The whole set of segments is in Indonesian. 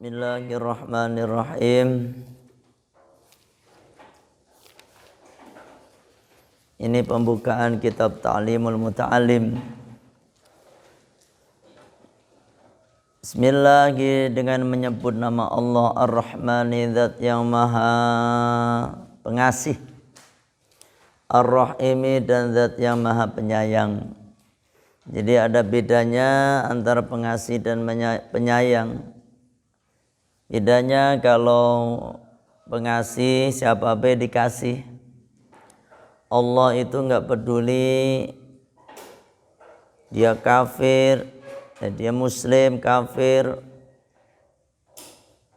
Bismillahirrahmanirrahim. Ini pembukaan kitab Ta'limul Muta'allim. Bismillah, dengan menyebut nama Allah Ar-Rahmani, zat yang maha pengasih, Ar-Rahimi, dan zat yang maha penyayang. Jadi ada bedanya antara pengasih dan penyayang. Bedanya kalau pengasih siapa apa dikasih. Allah itu enggak peduli dia kafir, dia muslim, kafir,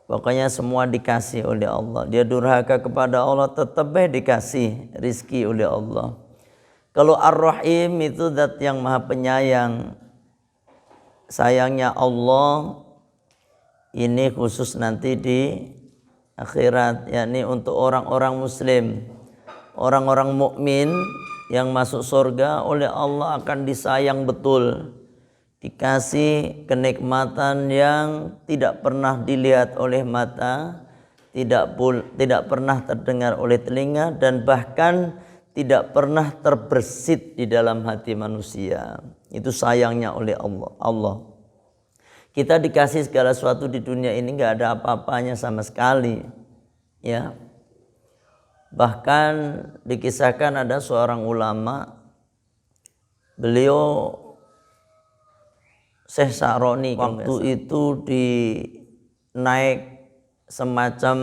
pokoknya semua dikasih oleh Allah. Dia durhaka kepada Allah, tetap dikasih rizki oleh Allah. Kalau Ar-Rahim itu zat yang maha penyayang. Sayangnya Allah ini khusus nanti di akhirat, yakni untuk orang-orang muslim, orang-orang mukmin yang masuk surga oleh Allah akan disayang betul, dikasih kenikmatan yang tidak pernah dilihat oleh mata, tidak pernah terdengar oleh telinga, dan bahkan tidak pernah terbersit di dalam hati manusia. Itu sayangnya oleh Allah. Kita dikasih segala sesuatu di dunia ini, nggak ada apa-apanya sama sekali, ya. Bahkan dikisahkan ada seorang ulama, beliau Syekh Sa'roni, waktu itu naik semacam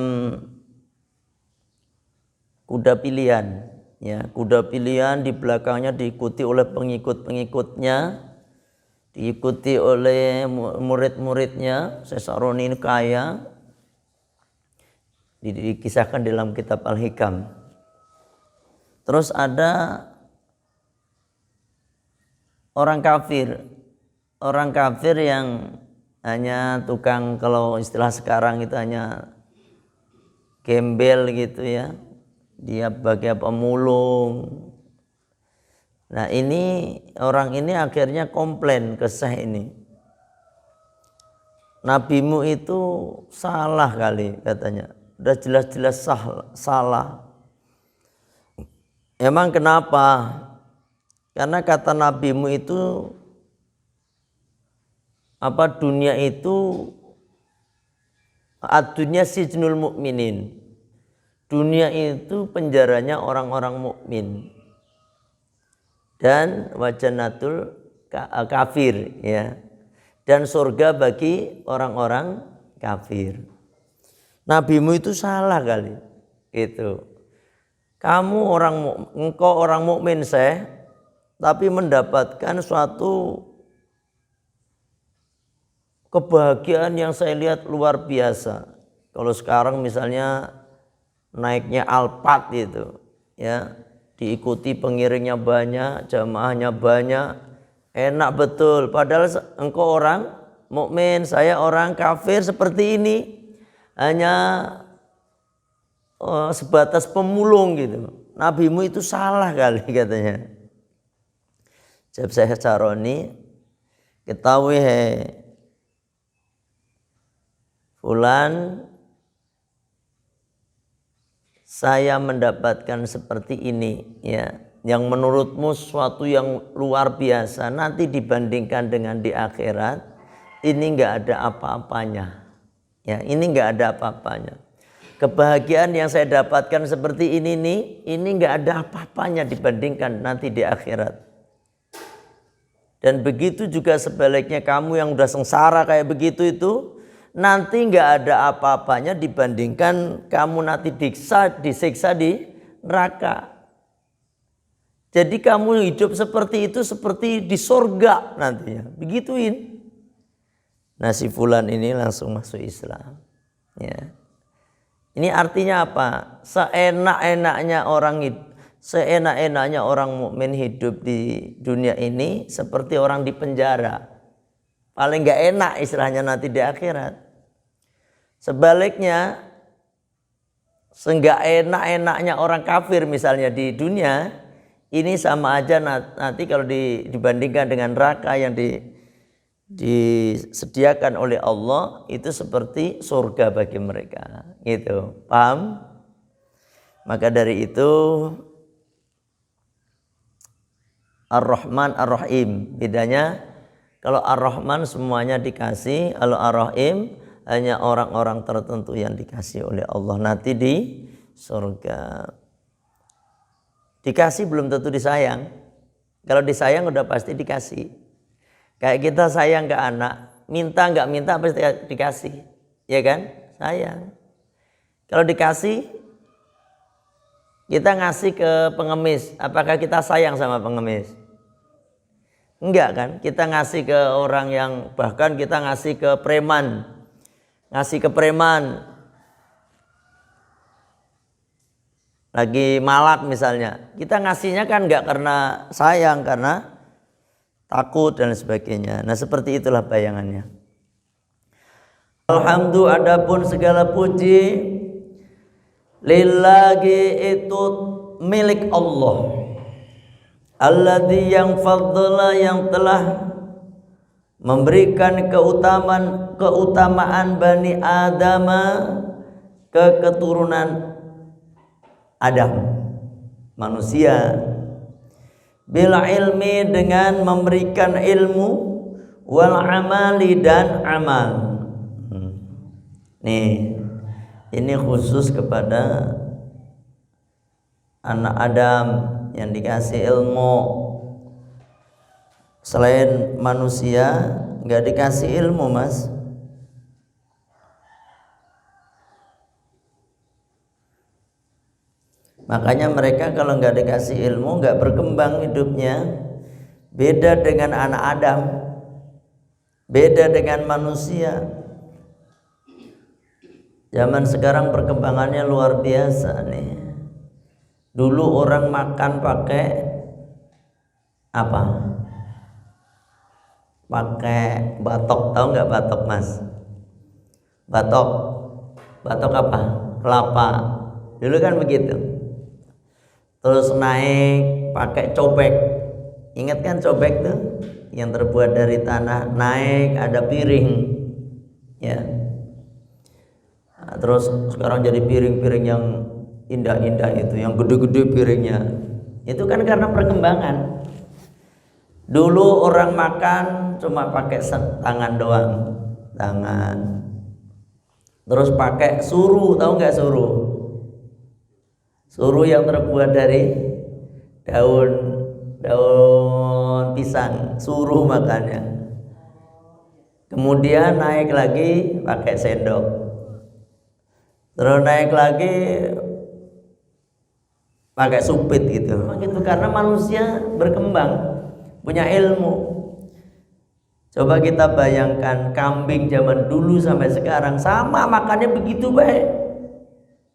kuda pilihan, ya, kuda pilihan, di belakangnya diikuti oleh pengikut-pengikutnya, diikuti oleh murid-muridnya. Syekh Sa'roni ini kaya, dikisahkan dalam kitab Al-Hikam. Terus ada orang kafir yang hanya tukang, kalau istilah sekarang itu hanya gembel gitu ya, dia bagai pemulung. Nah ini orang ini akhirnya komplain ke Syekh ini, nabimu itu salah kali katanya, udah jelas-jelas salah. Emang kenapa? Karena kata nabimu itu dunia itu ad-dunya sijnul mukminin, dunia itu penjaranya orang-orang mukmin, dan wajanatul kafir, ya, dan surga bagi orang-orang kafir. Nabimu itu salah kali itu. Engkau orang mukmin, Syekh, tapi mendapatkan suatu kebahagiaan yang saya lihat luar biasa. Kalau sekarang misalnya naiknya Alphard itu, ya, diikuti pengiringnya banyak, jamaahnya banyak, enak betul. Padahal engkau orang mukmin, saya orang kafir seperti ini, hanya sebatas pemulung gitu. Nabimu itu salah kali katanya. Jawab Syekh Sa'roni, ketahui fulan, saya mendapatkan seperti ini, ya, yang menurutmu sesuatu yang luar biasa, nanti dibandingkan dengan di akhirat ini enggak ada apa-apanya, ya, ini enggak ada apa-apanya. Kebahagiaan yang saya dapatkan seperti ini nih, ini enggak ada apa-apanya dibandingkan nanti di akhirat. Dan begitu juga sebaliknya, kamu yang udah sengsara kayak begitu itu, nanti nggak ada apa-apanya dibandingkan kamu nanti disiksa di neraka. Jadi kamu hidup seperti itu seperti di surga nantinya. Begituin. Nah si fulan ini langsung masuk Islam. Ya. Ini artinya apa? Seenak-enaknya orang mukmin hidup di dunia ini seperti orang di penjara. Paling nggak enak istilahnya nanti di akhirat. Sebaliknya, seenggak enak-enaknya orang kafir misalnya di dunia, ini sama aja nanti kalau dibandingkan dengan neraka yang disediakan oleh Allah itu seperti surga bagi mereka, gitu. Paham? Maka dari itu Ar-Rahman Ar-Rahim, bedanya kalau Ar-Rahman semuanya dikasih, kalau Ar-Rahim hanya orang-orang tertentu yang dikasih oleh Allah nanti di surga. Dikasih belum tentu disayang. Kalau disayang udah pasti dikasih. Kayak kita sayang ke anak, minta nggak minta pasti dikasih, ya kan? Sayang. Kalau dikasih, kita ngasih ke pengemis, apakah kita sayang sama pengemis? Enggak kan? Kita ngasih ke orang yang, bahkan kita ngasih ke preman, lagi malak misalnya, kita ngasihnya kan enggak karena sayang, karena takut dan sebagainya. Nah seperti itulah bayangannya. Alhamdulillah, adapun segala puji lillahi itu milik Allah. Alladzi yang fadla, yang telah memberikan keutamaan Bani Adam ke keturunan Adam, manusia, bil ilmi, dengan memberikan ilmu, wal amali, dan amal. Nih, ini khusus kepada anak Adam yang dikasih ilmu. Selain manusia nggak dikasih ilmu, mas. Makanya mereka kalau nggak dikasih ilmu nggak berkembang hidupnya. Beda dengan anak Adam, beda dengan manusia. Zaman sekarang perkembangannya luar biasa nih. Dulu orang makan pakai apa? Pakai batok, tahu nggak batok, mas? Batok apa? Kelapa. Dulu kan begitu. Terus naik pakai cobek. Ingat kan cobek tuh yang terbuat dari tanah, naik ada piring, ya. Nah, terus sekarang jadi piring-piring yang indah-indah itu, yang gede-gede piringnya. Itu kan karena perkembangan. Dulu orang makan cuma pakai tangan doang, tangan. Terus pakai suruh, tahu nggak suruh? Suruh yang terbuat dari daun pisang, suruh makannya. Kemudian naik lagi pakai sendok. Terus naik lagi pakai supit gitu. Begitu, karena manusia berkembang, punya ilmu. Coba kita bayangkan kambing zaman dulu sampai sekarang sama makannya begitu baik.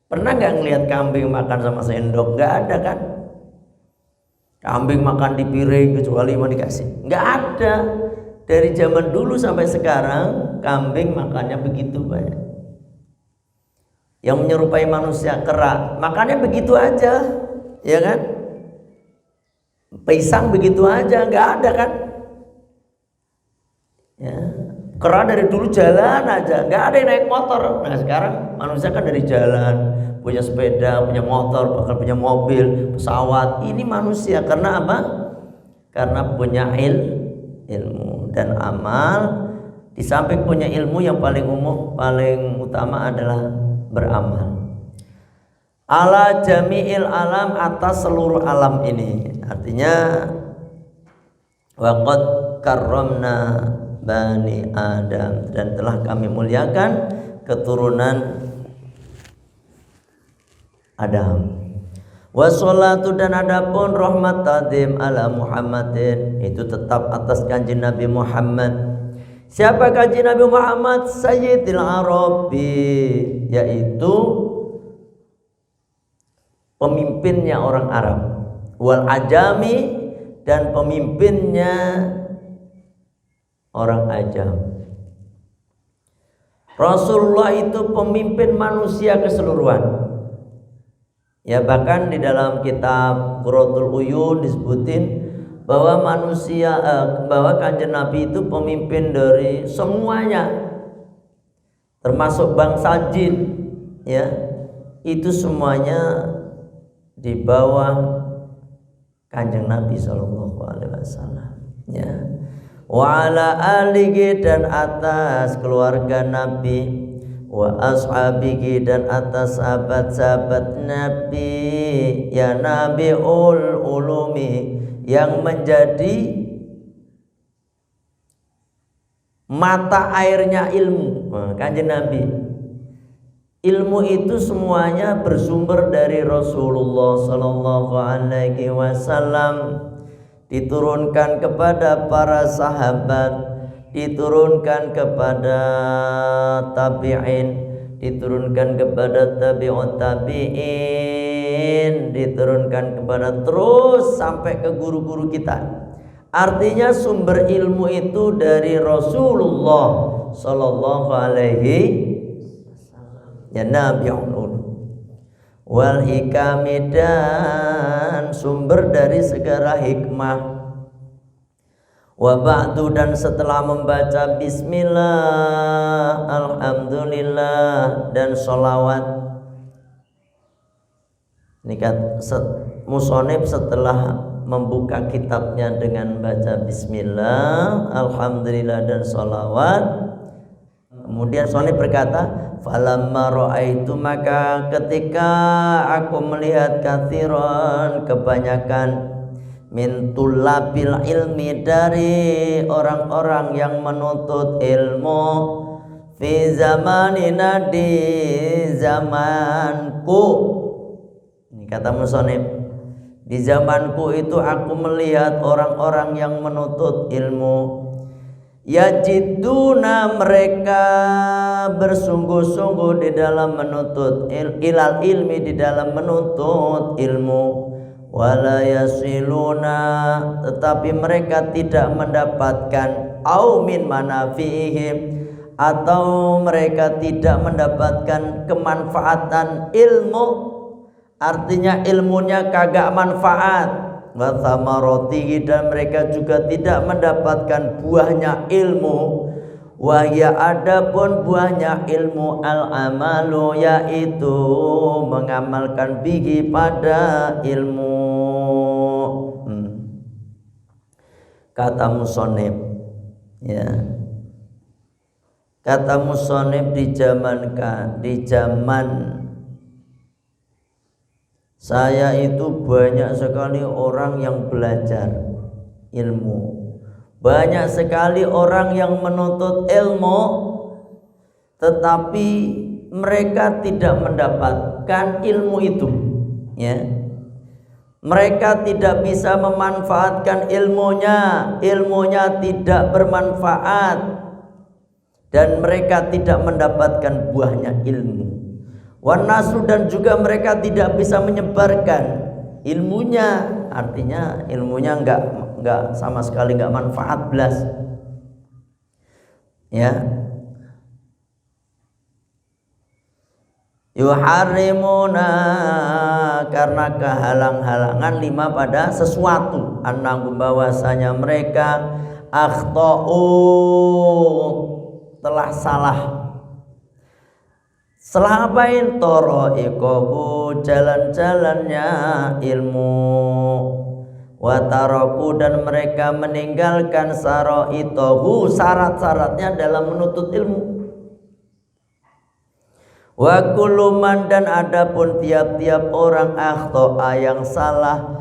Pernah nggak ngelihat kambing makan sama sendok? Nggak ada kan? Kambing makan di piring kecuali mau dikasih. Nggak ada. Dari zaman dulu sampai sekarang kambing makannya begitu baik. Yang menyerupai manusia, kera, makannya begitu aja, ya kan? Pisang begitu aja, nggak ada kan? Ya, kera dari dulu jalan aja, nggak ada yang naik motor. Nah sekarang manusia kan dari jalan, punya sepeda, punya motor, bahkan punya mobil, pesawat. Ini manusia karena apa? Karena punya ilmu dan amal. Di samping punya ilmu, yang paling paling utama adalah beramal. Ala jami'il alam, atas seluruh alam ini. Artinya waqad karramna Bani Adam, dan telah kami muliakan keturunan Adam. Wassalatu, dan adapun rahmat tadim ala Muhammadin, itu tetap atas kanjeng Nabi Muhammad. Siapa kanjeng Nabi Muhammad? Sayyidil Arabi, yaitu pemimpinnya orang Arab, wal ajami, dan pemimpinnya orang ajam. Rasulullah itu pemimpin manusia keseluruhan. Ya, bahkan di dalam kitab Qurratul Uyun disebutin bahwa manusia bahwa Kanjeng Nabi itu pemimpin dari semuanya, termasuk bangsa jin, ya, itu semuanya di bawah Kanjeng Nabi Shallallahu Alaihi Wasallam, ya. Wa ala alihi, dan atas keluarga Nabi, wa ashabihi, dan atas sahabat-sahabat Nabi, ya Nabiul ulumi, yang menjadi mata airnya ilmu. Kanjeng Nabi, ilmu itu semuanya bersumber dari Rasulullah Sallallahu Alaihi Wasallam, diturunkan kepada para sahabat, diturunkan kepada tabi'in, diturunkan kepada tabi'ut tabi'in, diturunkan kepada terus sampai ke guru-guru kita. Artinya sumber ilmu itu dari Rasulullah Sallallahu Alaihi Wasallam, ya Nabiul wal hikami, dan sumber dari segala hikmah. Wa ba'du, dan setelah membaca bismillah, alhamdulillah, dan sholawat. Ini kan musonib setelah membuka kitabnya dengan baca bismillah, alhamdulillah, dan sholawat. Kemudian musonib berkata, falamma ra'aitu, maka ketika aku melihat kathiran, kebanyakan, min tullabil ilmi, dari orang-orang yang menuntut ilmu, fi zamanina, di zamanku. Ini kata musonib, di zamanku itu aku melihat orang-orang yang menuntut ilmu, yajiduna, mereka bersungguh-sungguh di dalam menuntut ilal ilmi, di dalam menuntut ilmu, wala yasiluna, tetapi mereka tidak mendapatkan, au min manafihim, atau mereka tidak mendapatkan kemanfaatan ilmu, artinya ilmunya kagak manfaat, wa thamaratihi, dan mereka juga tidak mendapatkan buahnya ilmu, wa ya, adapun buahnya ilmu, al amalu, yaitu mengamalkan bihi, pada ilmu. Kata musonib, ya, kata musonib, di zaman saya itu banyak sekali orang yang belajar ilmu, banyak sekali orang yang menuntut ilmu, tetapi mereka tidak mendapatkan ilmu itu, ya. Mereka tidak bisa memanfaatkan ilmunya, ilmunya tidak bermanfaat, dan mereka tidak mendapatkan buahnya ilmu. Wanasu, dan juga mereka tidak bisa menyebarkan ilmunya, artinya ilmunya enggak sama sekali enggak manfaat belas, ya. Yuharrimuna, karena kehalang-halangan, lima, pada sesuatu, annahum, bahwasanya mereka, akhtau, telah salah. Selapain toroikoku, jalan-jalannya ilmu, wataraku, dan mereka meninggalkan saroitohu, syarat-syaratnya dalam menuntut ilmu. Wa kuluman, dan adapun tiap-tiap orang, akhto'a, yang salah,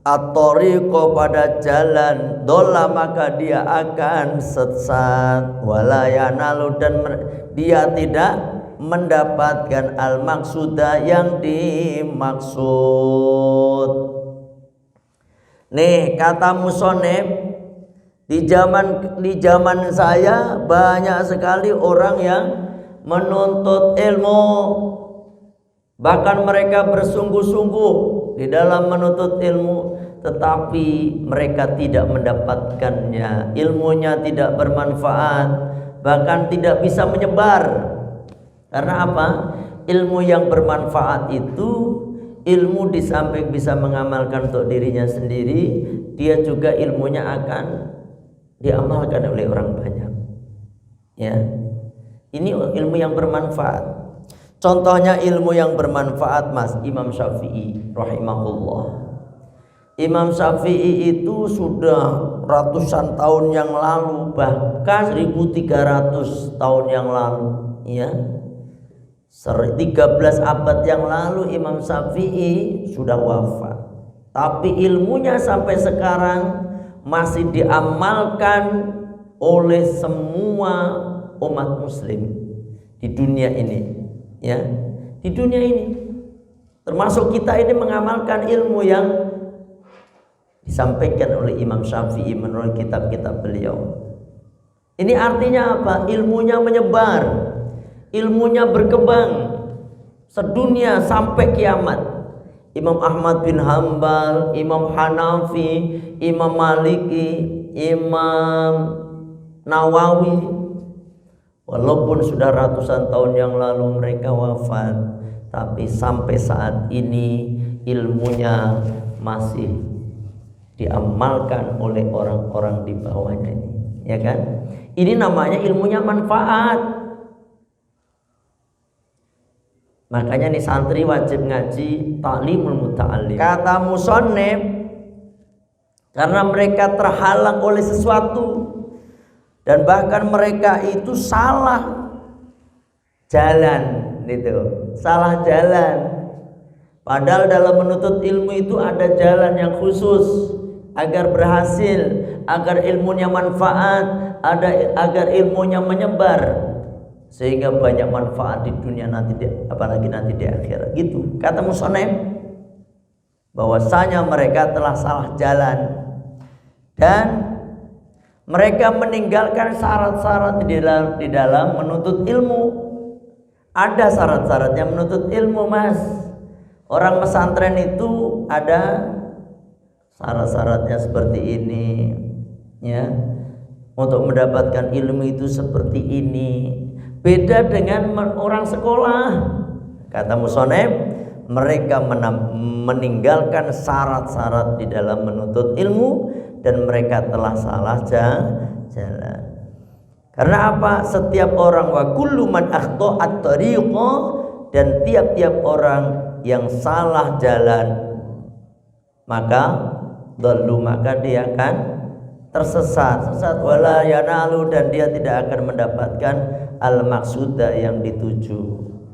at-tariqo, pada jalan, dola, maka dia akan sesat, wala yanalu, dan dia tidak mendapatkan al-maksuda, yang dimaksud. Nih kata musonib, di zaman saya banyak sekali orang yang menuntut ilmu, bahkan mereka bersungguh-sungguh di dalam menuntut ilmu, tetapi mereka tidak mendapatkannya, ilmunya tidak bermanfaat, bahkan tidak bisa menyebar. Karena apa? Ilmu yang bermanfaat itu ilmu di samping bisa mengamalkan untuk dirinya sendiri, dia juga ilmunya akan diamalkan oleh orang banyak. Ya, ini ilmu yang bermanfaat. Contohnya ilmu yang bermanfaat, Mas, Imam Syafi'i rahimahullah. Imam Syafi'i itu sudah ratusan tahun yang lalu, bahkan 1300 tahun yang lalu, ya. 13 abad yang lalu Imam Syafi'i sudah wafat. Tapi ilmunya sampai sekarang masih diamalkan oleh semua umat muslim di dunia ini, ya. Di dunia ini termasuk kita ini mengamalkan ilmu yang disampaikan oleh Imam Syafi'i menurut kitab-kitab beliau. Ini artinya apa? Ilmunya menyebar, ilmunya berkembang sedunia sampai kiamat. Imam Ahmad bin Hambal, Imam Hanafi, Imam Maliki, Imam Nawawi, walaupun sudah ratusan tahun yang lalu mereka wafat, tapi sampai saat ini ilmunya masih diamalkan oleh orang-orang di bawahnya ini, ya kan? Ini namanya ilmunya manfaat. Makanya nih santri wajib ngaji ta'limul muta'allim. Kata musannif, karena mereka terhalang oleh sesuatu dan bahkan mereka itu salah jalan, gitu. Salah jalan. Padahal dalam menuntut ilmu itu ada jalan yang khusus agar berhasil, agar ilmunya manfaat, agar ilmunya menyebar, sehingga banyak manfaat di dunia nanti, apalagi nanti di akhirat. Gitu kata musannif, bahwasanya mereka telah salah jalan dan mereka meninggalkan syarat-syarat di dalam menuntut ilmu. Ada syarat-syaratnya menuntut ilmu, Mas. Orang pesantren itu ada syarat-syaratnya seperti ini, ya. Untuk mendapatkan ilmu itu seperti ini. Beda dengan orang sekolah. Kata musannif, mereka meninggalkan syarat-syarat di dalam menuntut ilmu dan mereka telah salah jalan. Karena apa? Setiap orang, wa kullu man akhta'at tariqa, dan tiap-tiap orang yang salah jalan maka dia akan tersesat, wala yanalu, dan dia tidak akan mendapatkan al maksuda yang dituju,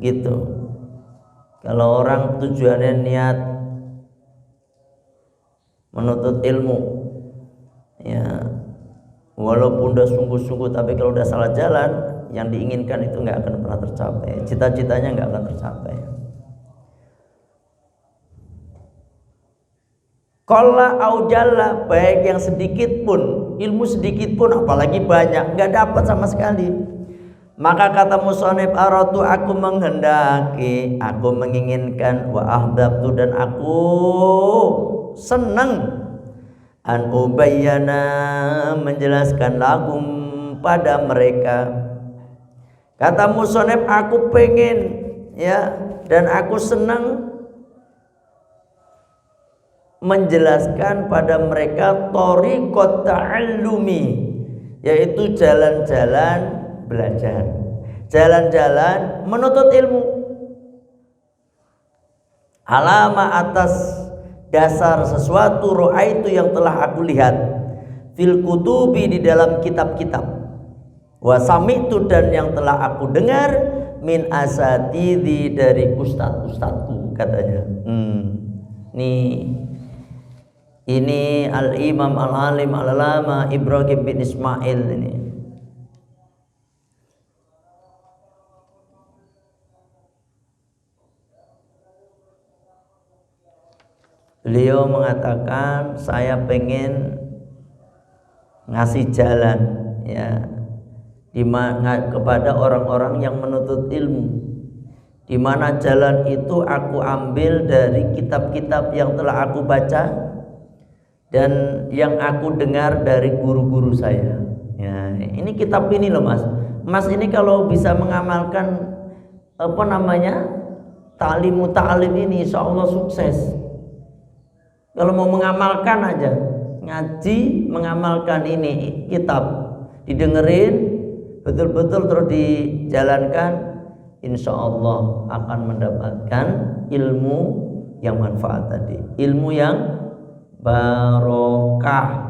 gitu. Kalau orang tujuannya niat menuntut ilmu, ya, walaupun udah sungguh-sungguh, tapi kalau udah salah jalan, yang diinginkan itu nggak akan pernah tercapai, cita-citanya nggak akan tercapai. Qalla au jalla, baik yang sedikit pun, ilmu sedikit pun, apalagi banyak, nggak dapat sama sekali. Maka kata musannif, aratu, aku menghendaki, aku menginginkan, wa ahbabtu, dan aku senang, an ubayyana, menjelaskan lakum pada mereka. Kata musannif, aku pengen, ya, dan aku senang menjelaskan pada mereka thariqat ta'allumi, yaitu jalan-jalan belajar, jalan-jalan menuntut ilmu. Alama, atas dasar sesuatu ra'aitu yang telah aku lihat, fil kutubi, di dalam kitab-kitab, wa sami'tu, dan yang telah aku dengar, min asatidhi, dari ustadz-ustadzku, katanya. Ini al-imam al-alim al-alama Ibrahim bin Ismail ini. Beliau mengatakan, saya pengen ngasih jalan, ya, kepada orang-orang yang menuntut ilmu, di mana jalan itu aku ambil dari kitab-kitab yang telah aku baca dan yang aku dengar dari guru-guru saya. Ya, ini kitab ini loh, Mas. Mas ini kalau bisa mengamalkan ta'lim ini, insya Allah sukses. Kalau mau mengamalkan aja, ngaji, mengamalkan ini kitab, didengerin betul-betul terus dijalankan, insya Allah akan mendapatkan ilmu yang manfaat tadi, ilmu yang barokah.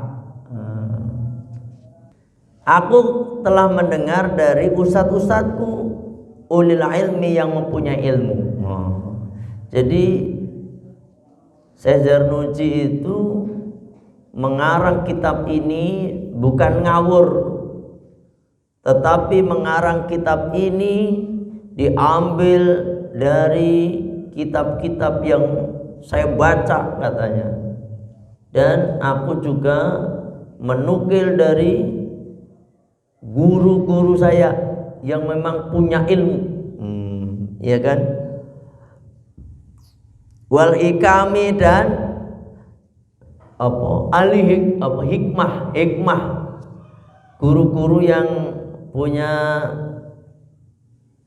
Aku telah mendengar dari ustadz-ustadzku ulil ilmi yang mempunyai ilmu. Jadi Syekh Zarnuji itu mengarang kitab ini bukan ngawur, tetapi mengarang kitab ini diambil dari kitab-kitab yang saya baca katanya, dan aku juga menukil dari guru-guru saya yang memang punya ilmu, ya kan? Wal hikami, dan hikmah, guru-guru yang punya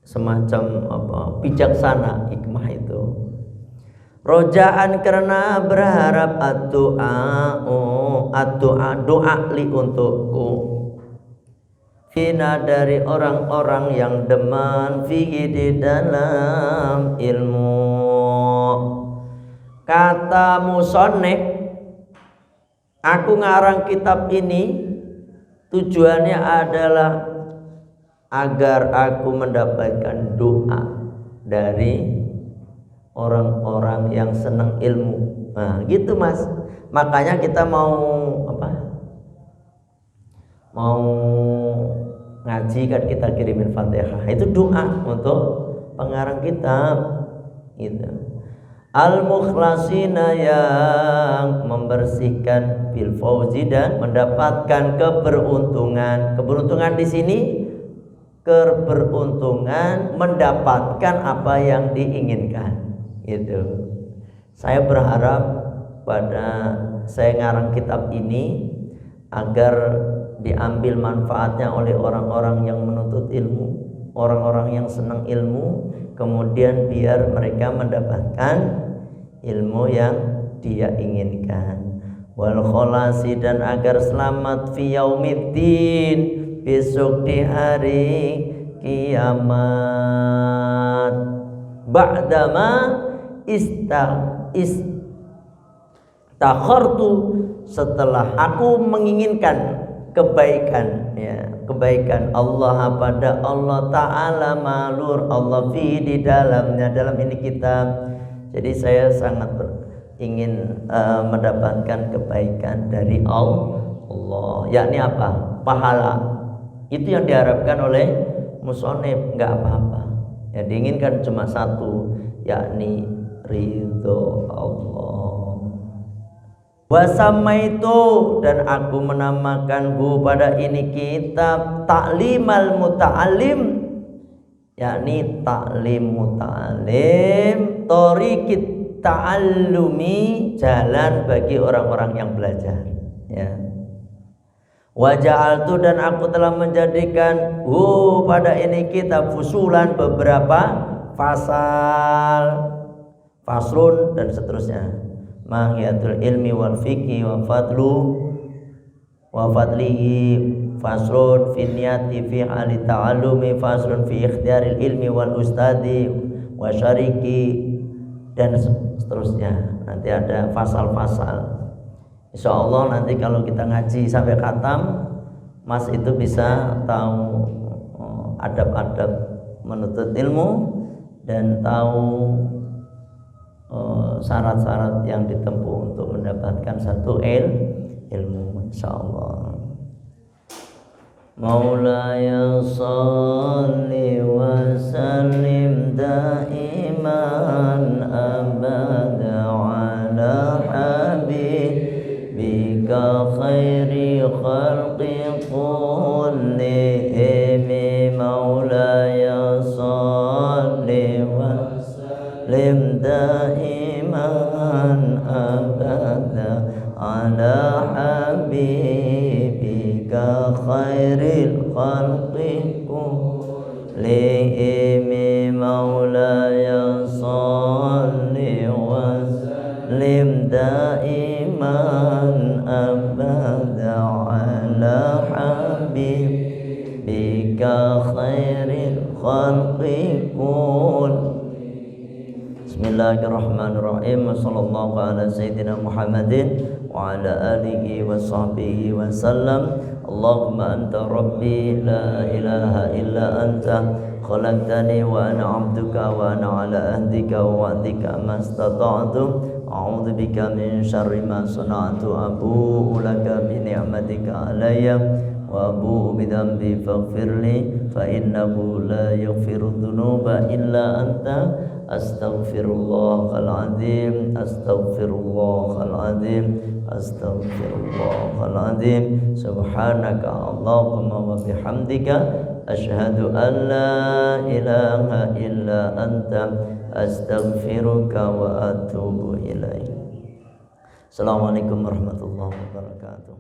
semacam bijaksana, hikmah itu. Rojaan, karena berharap, doa li untukku, hina dari orang-orang yang deman, fihi di dalam ilmu. Kata musonef, aku ngarang kitab ini tujuannya adalah agar aku mendapatkan doa dari orang-orang yang senang ilmu. Nah, gitu Mas. Makanya kita mau ngaji kan kita kirimin Fatihah, itu doa untuk pengarang kitab gitu. Al-mukhlasina, yang membersihkan, bil fauzi, dan mendapatkan keberuntungan. Keberuntungan di sini keberuntungan mendapatkan apa yang diinginkan gitu. Saya berharap pada saya ngarang kitab ini agar diambil manfaatnya oleh orang-orang yang menuntut ilmu, orang-orang yang senang ilmu, kemudian biar mereka mendapatkan ilmu yang dia inginkan. Wal kholasi, dan agar selamat fi yaumiddin, besok di hari kiamat. Ba'dama istakhartu, setelah aku menginginkan kebaikan, ya, kebaikan Allah pada Allah Ta'ala malur Allah fi di dalamnya, dalam ini kitab. Jadi saya sangat ingin mendapatkan kebaikan dari Allah, yakni apa? Pahala. Itu yang diharapkan oleh musonef, enggak apa-apa. Yang diinginkan cuma satu, yakni ridho Allah. Wasamaitu, dan aku menamakan pada ini kitab Ta'limal Muta'alim, yakni taklim muta'alim, thoriqit ta'allumi, jalan bagi orang-orang yang belajar, ya. Waja'altu, dan aku telah menjadikan pada ini kitab fusulan, beberapa fasal, faslun, dan seterusnya. Mahiyatul ilmi wal fiqhi wa fadlihi, faslun fi niyati fi hali ta'allumi, faslun fi ikhtiyaril ilmi wal ustadi wa syariki, dan seterusnya. Nanti ada fasal-fasal. Insyaallah nanti kalau kita ngaji sampai khatam, Mas itu bisa tahu adab-adab menuntut ilmu dan tahu syarat-syarat yang ditempuh untuk mendapatkan satu ilmu, insyaallah. Maulaya shalli wa sallim daiman abada ala habibika khairi khalqi kullihim. Maulaya shalli wa sallim daiman abada ala habibika khairil khalqi kullihim. Maulaya shalli wa sallim daiman abada bika khairil khalqi kull. Bismillahirrahmanirrahim. Wassallallahu ala sayyidina Muhammadin wa ala alihi wa sahbihi wa sallam. Allahumma anta rabbi la ilaha illa anta khalaqtani wa ana 'abduka wa ana ala ahdika wa wa'dika mastata'tu. A'udzu bika min syarri ma sana'tu. Abu'u laka bi ni'matika alayya wa abu'u bi dhanbi faghfirli fa innahu la yaghfiru dhunuba illa anta. Astaghfirullahal azim, astaghfirullahal azim, astaghfirullahal azim. Subhanaka Allahumma wa bihamdika asyhadu an la ilaha illa anta astaghfiruka wa atubu ilaik. Assalamualaikum warahmatullahi wabarakatuh.